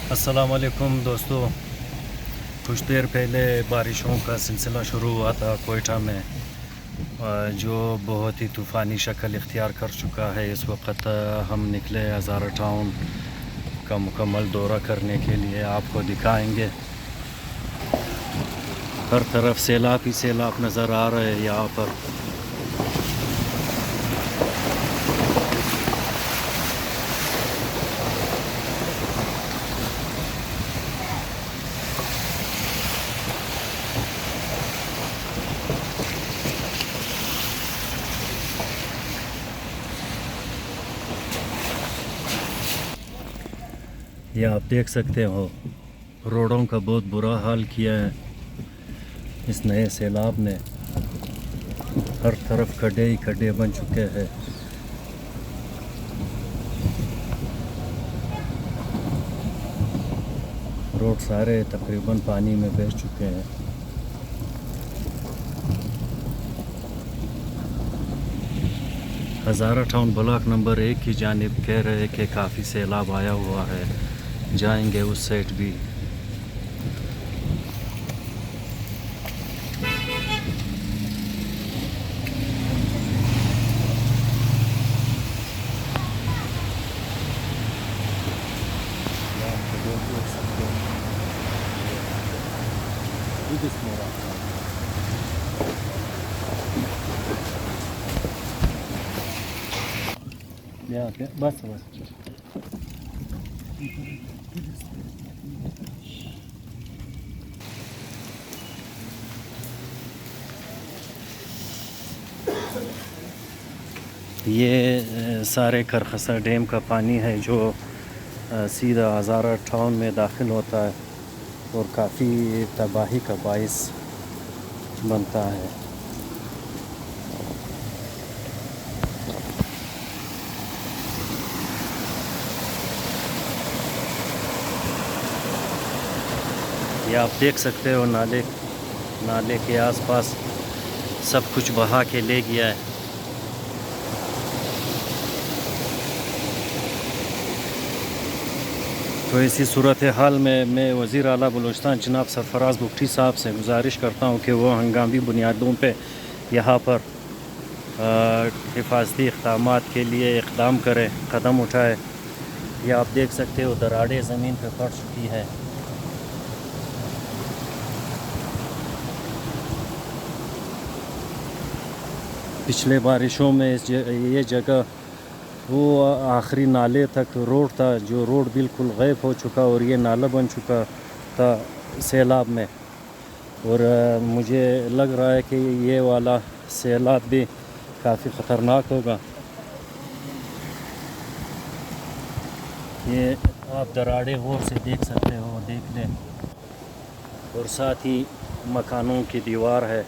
अस्सलाम वालेकुम दोस्तों। कुछ देर पहले बारिशों का सिलसिला शुरू हुआ था कोयटा में, जो बहुत ही तूफ़ानी शक्ल इख्तियार कर चुका है। इस वक्त हम निकले हज़ारा टाउन का मुकम्मल दौरा करने के लिए। आपको दिखाएंगे, हर तरफ सैलाब ही सैलाब नज़र आ रहे हैं यहाँ पर। ये आप देख सकते हो, रोडों का बहुत बुरा हाल किया है इस नए सैलाब ने। हर तरफ खड्डे ही खड्डे बन चुके हैं। रोड सारे तकरीबन पानी में बह चुके हैं। हज़ारा टाउन ब्लॉक नंबर 1 की जानिब कह रहे हैं कि काफ़ी सैलाब आया हुआ है, जाएंगे उस साइड भी। बस बस ये सारे खरखसा डैम का पानी है जो सीधा हज़ारा टाउन में दाखिल होता है और काफ़ी तबाही का बाइस बनता है। ये आप देख सकते हो, नाले के आसपास सब कुछ बहा के ले गया है। तो इसी सूरत हाल में मैं वज़ीर आला बलूचिस्तान जनाब सरफराज बुगटी साहब से गुजारिश करता हूँ कि वो हंगामी बुनियादों पे यहाँ पर हिफाजती इक़दामात के लिए इक़दाम करें, कदम उठाए। ये आप देख सकते हो, दरारें ज़मीन पे पड़ चुकी है। पिछले बारिशों में ये जगह वो आखिरी नाले तक रोड था, जो रोड बिल्कुल गायब हो चुका और ये नाला बन चुका था सैलाब में। और मुझे लग रहा है कि ये वाला सैलाब भी काफ़ी ख़तरनाक होगा। ये आप दरारें गौर से देख सकते हो, देख लें। और साथ ही मकानों की दीवार है।